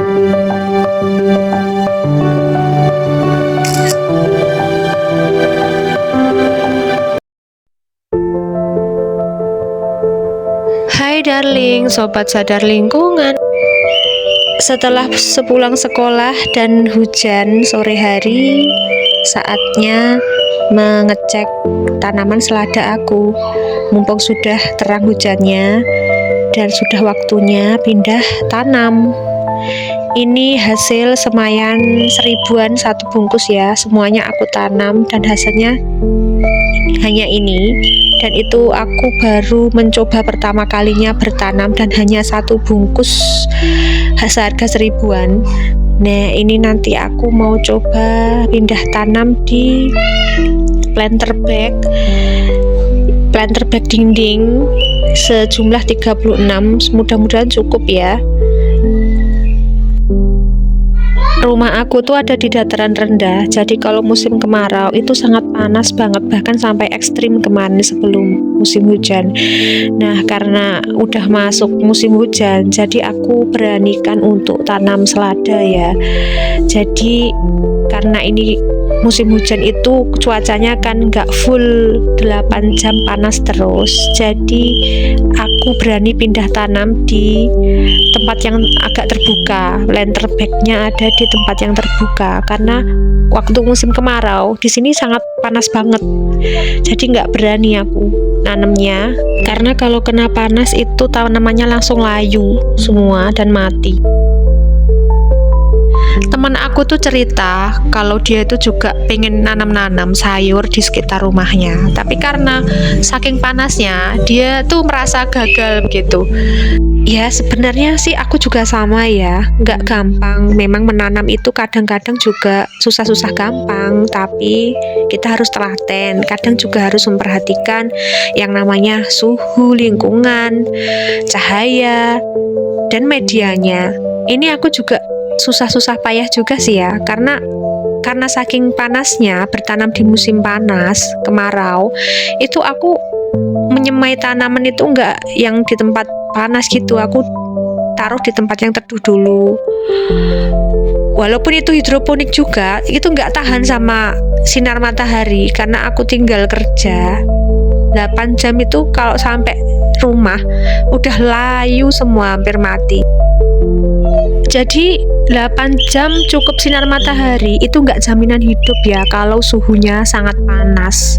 Hai darling, sobat sadar lingkungan. Setelah sepulang sekolah dan hujan sore hari, saatnya mengecek tanaman selada aku. Mumpung sudah terang hujannya dan sudah waktunya pindah tanam. Ini hasil semayan 1000-an satu bungkus ya. Semuanya aku tanam dan hasilnya hanya ini. Dan itu aku baru mencoba pertama kalinya bertanam dan hanya satu bungkus seharga 1000-an. Nah, ini nanti aku mau coba pindah tanam di planter bag dinding sejumlah 36. Mudah-mudahan cukup ya. Rumah aku tuh ada di dataran rendah, jadi kalau musim kemarau itu sangat panas banget, bahkan sampai ekstrim kemarin sebelum musim hujan. Nah, karena udah masuk musim hujan, jadi aku beranikan untuk tanam selada ya. Jadi karena ini musim hujan itu cuacanya kan nggak full 8 jam panas terus, jadi aku berani pindah tanam di tempat yang agak terbuka. Planter bag-nya ada di tempat yang terbuka karena waktu musim kemarau di sini sangat panas banget, jadi nggak berani aku nanamnya, karena kalau kena panas itu tanamannya langsung layu semua dan mati. Teman aku tuh cerita kalau dia itu juga pengen nanam-nanam sayur di sekitar rumahnya, tapi karena saking panasnya dia tuh merasa gagal begitu. Ya sebenarnya sih aku juga sama ya, nggak gampang. Memang menanam itu kadang-kadang juga susah-susah gampang, tapi kita harus telaten. Kadang juga harus memperhatikan yang namanya suhu lingkungan, cahaya, dan medianya. Ini aku juga susah-susah payah juga sih ya, karena saking panasnya bertanam di musim panas kemarau itu aku menyemai tanaman itu enggak yang di tempat panas gitu, aku taruh di tempat yang teduh dulu. Walaupun itu hidroponik juga, itu enggak tahan sama sinar matahari karena aku tinggal kerja 8 jam itu kalau sampai rumah udah layu semua, hampir mati. Jadi 8 jam cukup sinar matahari itu nggak jaminan hidup ya kalau suhunya sangat panas.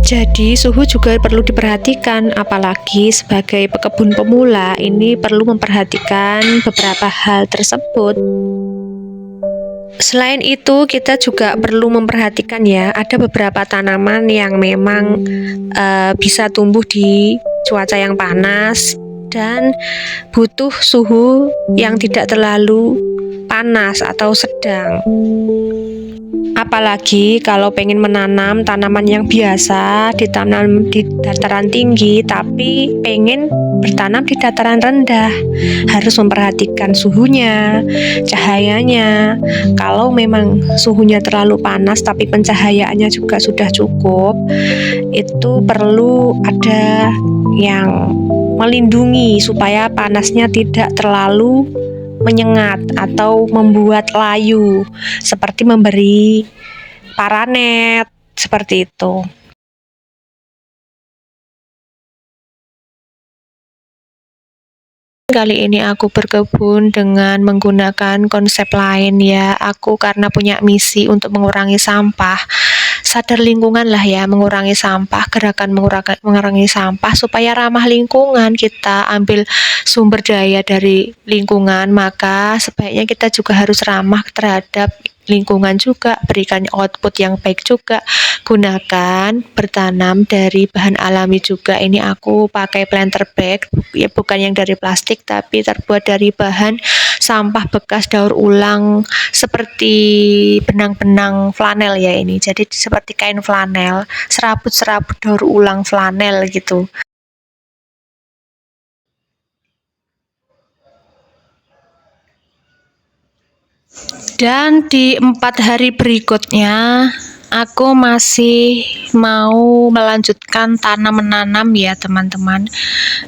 Jadi suhu juga perlu diperhatikan, apalagi sebagai pekebun pemula ini perlu memperhatikan beberapa hal tersebut. Selain itu kita juga perlu memperhatikan ya, ada beberapa tanaman yang memang bisa tumbuh di cuaca yang panas dan butuh suhu yang tidak terlalu panas atau sedang. Apalagi kalau pengen menanam tanaman yang biasa ditanam di dataran tinggi, tapi pengen bertanam di dataran rendah, harus memperhatikan suhunya, cahayanya. Kalau memang suhunya terlalu panas tapi pencahayaannya juga sudah cukup, itu perlu ada yang melindungi supaya panasnya tidak terlalu menyengat atau membuat layu, seperti memberi paranet, seperti itu. Kali ini aku berkebun dengan menggunakan konsep lain ya. Aku karena punya misi untuk mengurangi sampah, sadar lingkungan lah ya, mengurangi sampah, gerakan mengurangi sampah supaya ramah lingkungan. Kita ambil sumber daya dari lingkungan, maka sebaiknya kita juga harus ramah terhadap lingkungan juga, berikan output yang baik juga. Gunakan bertanam dari bahan alami juga. Ini aku pakai planter bag ya, bukan yang dari plastik tapi terbuat dari bahan sampah bekas daur ulang seperti benang-benang flanel ya ini. Jadi seperti kain flanel, serabut-serabut daur ulang flanel gitu. Dan di 4 hari berikutnya aku masih mau melanjutkan tanam menanam ya teman-teman,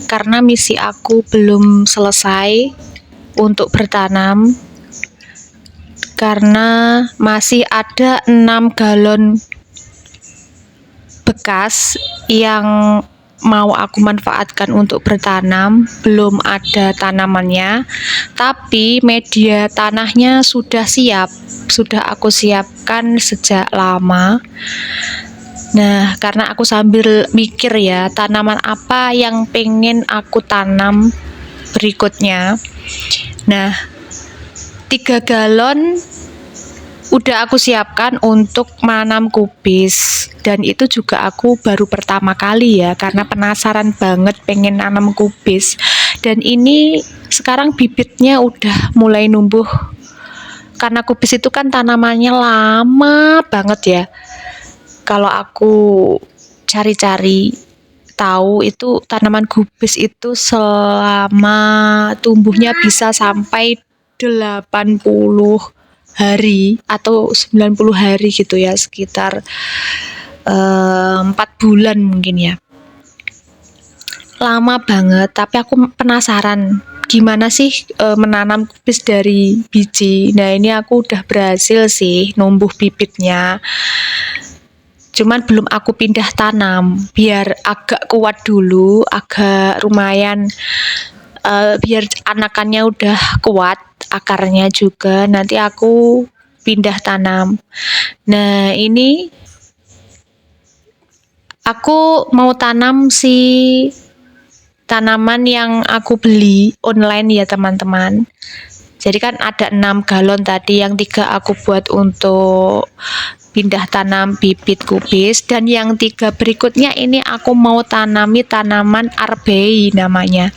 karena misi aku belum selesai. untuk bertanam karena masih ada 6 galon bekas yang mau aku manfaatkan untuk bertanam. Belum ada tanamannya, tapi media tanahnya sudah siap, sudah aku siapkan sejak lama. Nah, karena aku sambil mikir ya, tanaman apa yang pengen aku tanam berikutnya. Nah, 3 galon udah aku siapkan untuk menanam kubis, dan itu juga aku baru pertama kali ya, karena penasaran banget pengen nanam kubis. Dan ini sekarang bibitnya udah mulai numbuh, karena kubis itu kan tanamannya lama banget ya. Kalau aku cari-cari tahu, itu tanaman kubis itu selama tumbuhnya bisa sampai 80 hari atau 90 hari gitu ya, sekitar 4 bulan mungkin ya. Lama banget, tapi aku penasaran gimana sih menanam kubis dari biji. Nah, ini aku udah berhasil sih numbuh bibitnya. Cuman belum aku pindah tanam, biar agak kuat dulu, agak lumayan, biar anakannya udah kuat, akarnya juga, nanti aku pindah tanam. Nah, ini aku mau tanam si tanaman yang aku beli online ya teman-teman. Jadi kan ada 6 galon tadi, yang 3 aku buat untuk pindah tanam bibit kubis, dan yang 3 berikutnya ini aku mau tanami tanaman arbei namanya.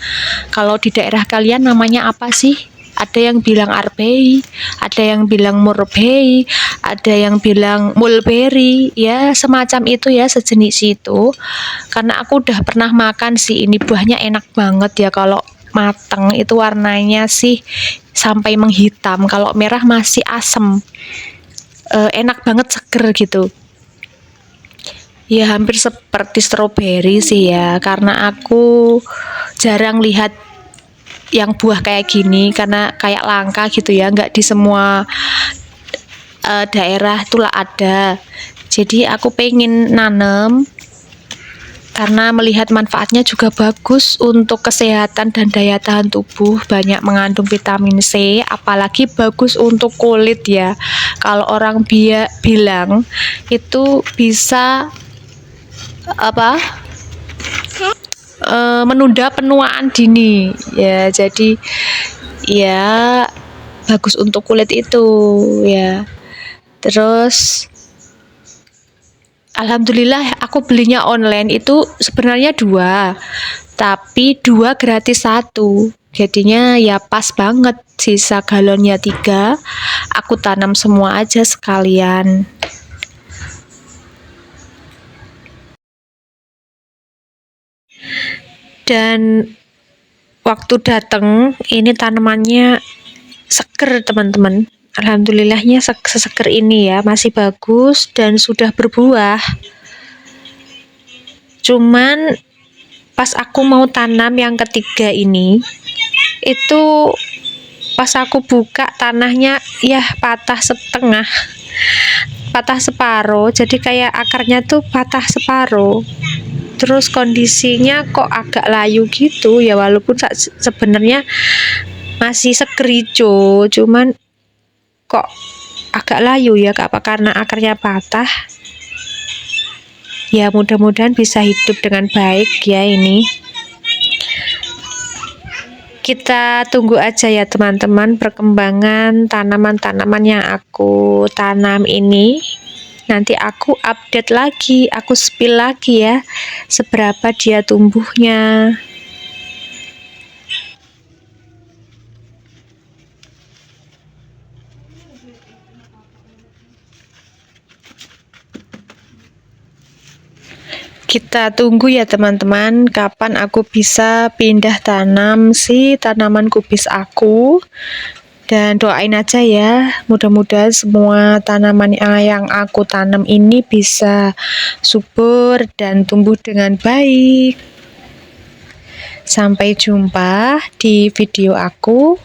Kalau di daerah kalian namanya apa sih? Ada yang bilang arbei, ada yang bilang murbei, ada yang bilang mulberry, ya semacam itu ya, sejenis itu. Karena aku udah pernah makan sih, ini buahnya enak banget ya, kalau mateng itu warnanya sih sampai menghitam, kalau merah masih asem. Enak banget, seger gitu ya, hampir seperti stroberi sih ya, karena aku jarang lihat yang buah kayak gini, karena kayak langka gitu ya, nggak di semua daerah itulah ada. Jadi aku pengen nanem karena melihat manfaatnya juga bagus untuk kesehatan dan daya tahan tubuh, banyak mengandung vitamin C, apalagi bagus untuk kulit ya. Kalau orang bilang itu bisa apa? Menunda penuaan dini ya, jadi ya bagus untuk kulit itu ya. Terus alhamdulillah aku belinya online itu sebenarnya 2, tapi 2 gratis 1, jadinya ya pas banget. Sisa galonnya 3 aku tanam semua aja sekalian. Dan waktu datang ini tanamannya seger teman-teman, alhamdulillahnya seseger ini ya, masih bagus dan sudah berbuah. Cuman pas aku mau tanam yang ketiga ini, itu pas aku buka tanahnya ya patah setengah, patah separuh, jadi kayak akarnya tuh patah separuh. Terus kondisinya kok agak layu gitu ya, walaupun sebenarnya masih seger hijau, cuman kok agak layu ya, apa karena akarnya patah ya. Mudah-mudahan bisa hidup dengan baik ya. Ini kita tunggu aja ya teman-teman, perkembangan tanaman-tanaman yang aku tanam ini. Nanti aku update lagi, aku spill lagi ya, seberapa dia tumbuhnya. Kita tunggu ya teman-teman, kapan aku bisa pindah tanam si tanaman kubis aku. Dan doain aja ya, mudah-mudahan semua tanaman yang aku tanam ini bisa subur dan tumbuh dengan baik. Sampai jumpa di video aku.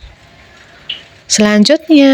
Selanjutnya,